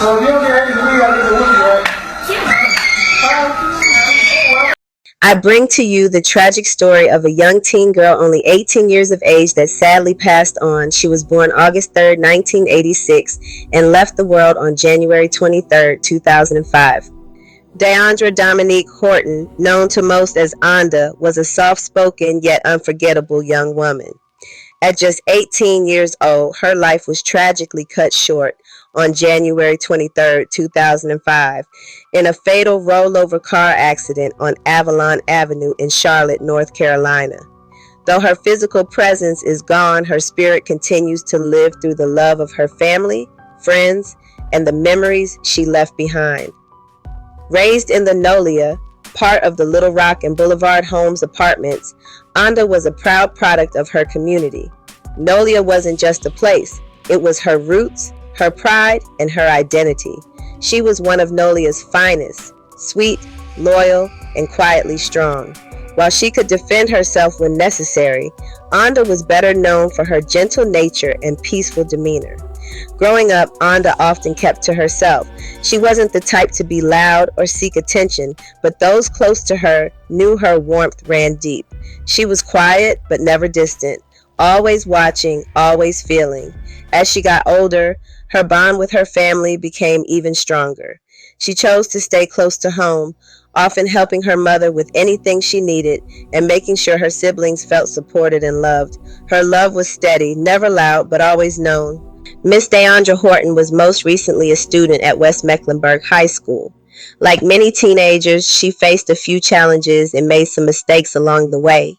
So if you don't get A to B, I get the win, right? I bring to you the tragic story of a young teen girl only 18 years of age that sadly passed on. She was born August 3rd, 1986, and left the world on January 23rd, 2005. DAONDRA Dominique Horton, known to most as Onda, was a soft-spoken yet unforgettable young woman. At just 18 years old, her life was tragically cut short on January 23, 2005, in a fatal rollover car accident on Avalon Avenue in Charlotte, North Carolina. Though her physical presence is gone, her spirit continues to live through the love of her family, friends, and the memories she left behind. Raised in the Nolia, part of the Little Rock and Boulevard Homes apartments, Onda was a proud product of her community. Nolia wasn't just a place, it was her roots, her pride, and her identity. She was one of Nolia's finest, sweet, loyal, and quietly strong. While she could defend herself when necessary, Onda was better known for her gentle nature and peaceful demeanor. Growing up, Onda often kept to herself. She wasn't the type to be loud or seek attention, but those close to her knew her warmth ran deep. She was quiet but never distant, always watching, always feeling. As she got older, her bond with her family became even stronger. She chose to stay close to home, often helping her mother with anything she needed and making sure her siblings felt supported and loved. Her love was steady, never loud, but always known. Miss DAONDRA Horton was most recently a student at West Mecklenburg High School. Like many teenagers, she faced a few challenges and made some mistakes along the way.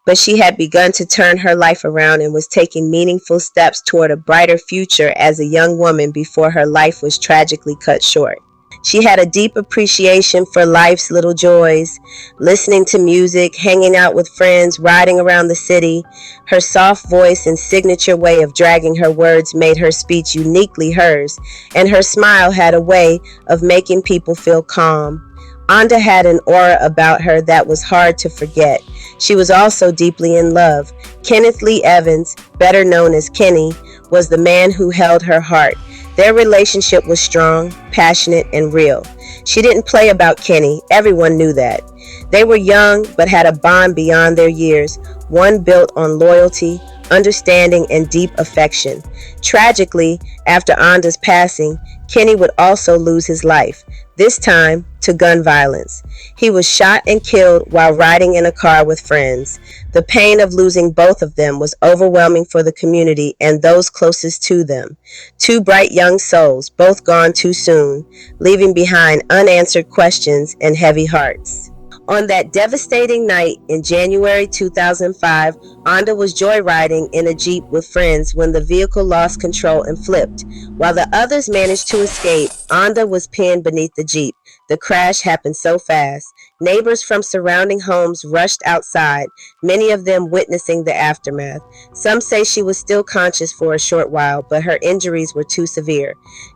But she had begun to turn her life around and was taking meaningful steps toward a brighter future as a young woman before her life was tragically cut short. She had a deep appreciation for life's little joys, listening to music, hanging out with friends, riding around the city. Her soft voice and signature way of dragging her words made her speech uniquely hers, and her smile had a way of making people feel calm. Onda had an aura about her that was hard to forget. She was also deeply in love. Kenneth Lee Evans, better known as Kenny, was the man who held her heart. Their relationship was strong, passionate, and real. She didn't play about Kenny. Everyone knew that. They were young, but had a bond beyond their years, one built on loyalty, understanding, and deep affection. Tragically, after Onda's passing, Kenny would also lose his life, this time to gun violence. He was shot and killed while riding in a car with friends. The pain of losing both of them was overwhelming for the community and those closest to them. Two bright young souls, both gone too soon, leaving behind unanswered questions and heavy hearts. On that devastating night in January 2005, Onda was joyriding in a Jeep with friends when the vehicle lost control and flipped. While the others managed to escape, Onda was pinned beneath the Jeep. The crash happened so fast. Neighbors from surrounding homes rushed outside, many of them witnessing the aftermath. Some say she was still conscious for a short while, but her injuries were too severe.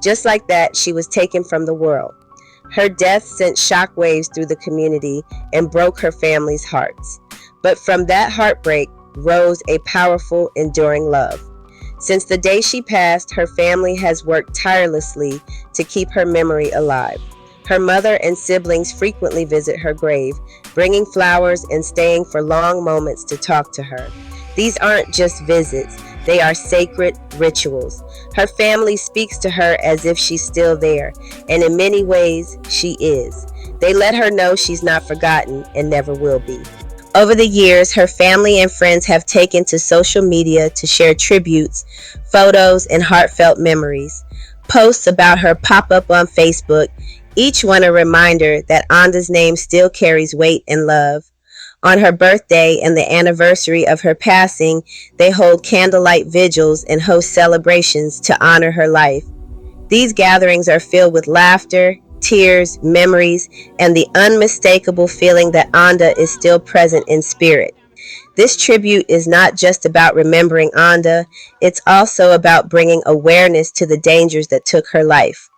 Just like that, she was taken from the world. Her death sent shockwaves through the community and broke her family's hearts. But from that heartbreak rose a powerful, enduring love. Since the day she passed, her family has worked tirelessly to keep her memory alive. Her mother and siblings frequently visit her grave, bringing flowers and staying for long moments to talk to her. These aren't just visits, they are sacred rituals. Her family speaks to her as if she's still there, and in many ways, she is. They let her know she's not forgotten and never will be. Over the years, her family and friends have taken to social media to share tributes, photos, and heartfelt memories. Posts about her pop up on Facebook, each one a reminder that Onda's name still carries weight and love. On her birthday and the anniversary of her passing, they hold candlelight vigils and host celebrations to honor her life. These gatherings are filled with laughter, tears, memories, and the unmistakable feeling that Onda is still present in spirit. This tribute is not just about remembering Onda, it's also about bringing awareness to the dangers that took her life.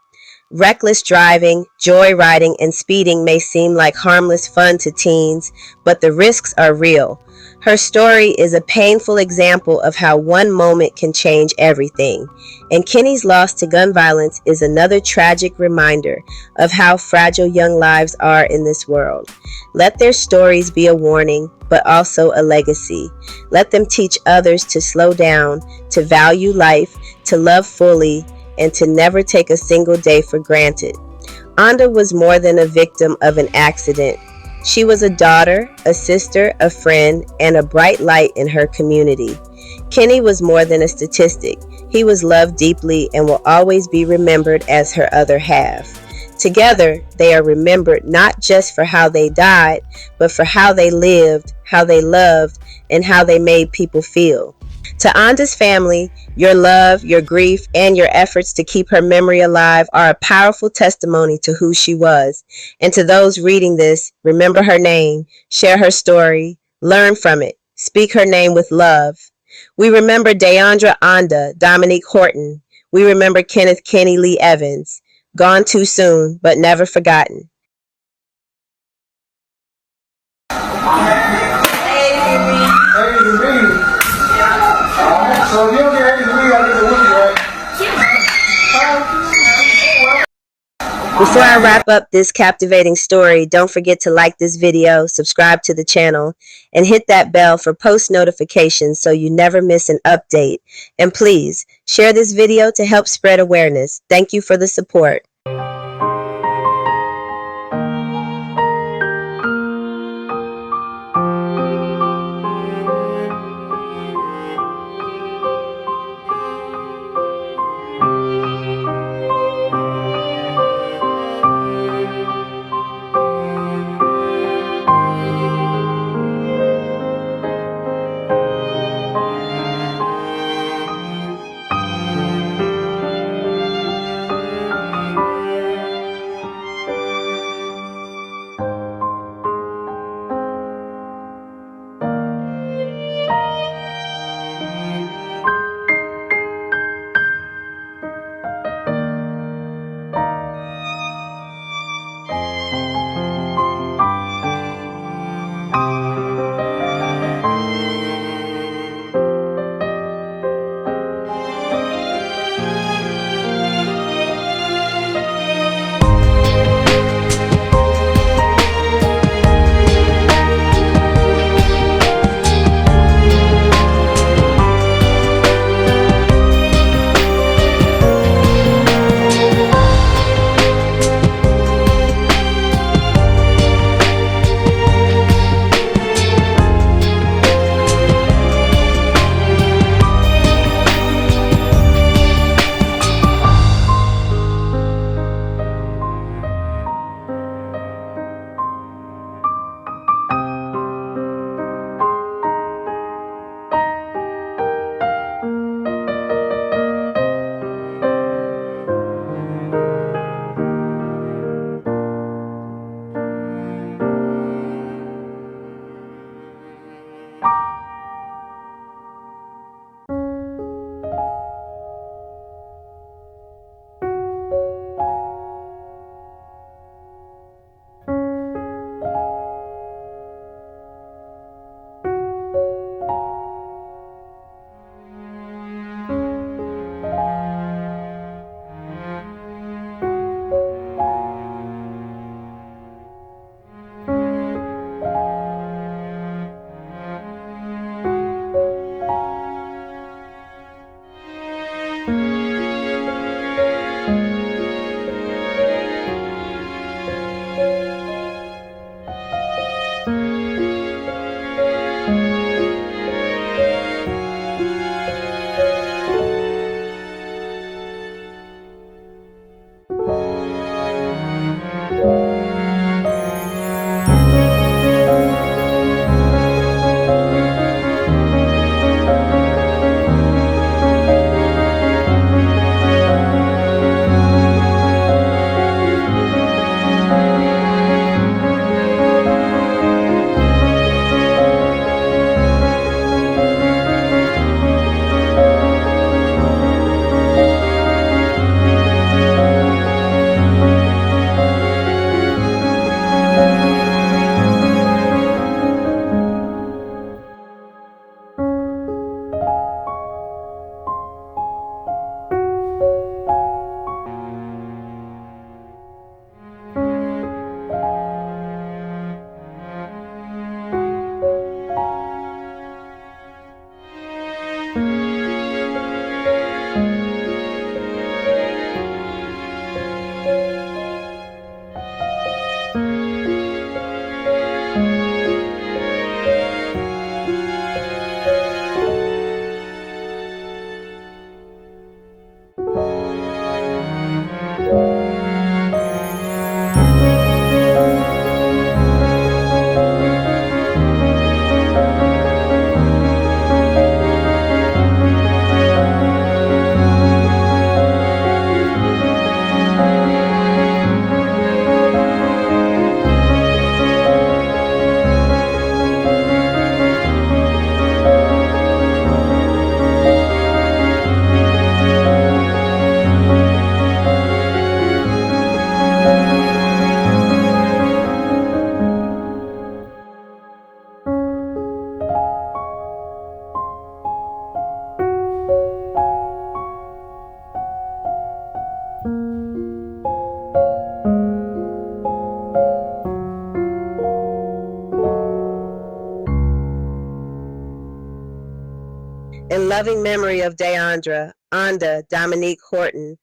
Reckless driving, joyriding, and speeding may seem like harmless fun to teens, but the risks are real. Her story is a painful example of how one moment can change everything. And Kenny's loss to gun violence is another tragic reminder of how fragile young lives are in this world. Let their stories be a warning, but also a legacy. Let them teach others to slow down, to value life, to love fully, and to never take a single day for granted. Anda was more than a victim of an accident. She was a daughter, a sister, a friend, and a bright light in her community. Kenny was more than a statistic. He was loved deeply and will always be remembered as her other half. Together, they are remembered not just for how they died, but for how they lived, how they loved, and how they made people feel. To Anda's family, your love, your grief, and your efforts to keep her memory alive are a powerful testimony to who she was. And to those reading this, remember her name, share her story, learn from it, speak her name with love. We remember DAONDRA Anda, Dominique Horton. We remember Kenneth Kenny Lee Evans. Gone too soon, but never forgotten. So if you don't get ready to leave, I get the whoopie, right? Before I wrap up this captivating story, don't forget to like this video, subscribe to the channel, and hit that bell for post notifications so you never miss an update. And please, share this video to help spread awareness. Thank you for the support. loving memory of DAONDRA, Dominique Horton,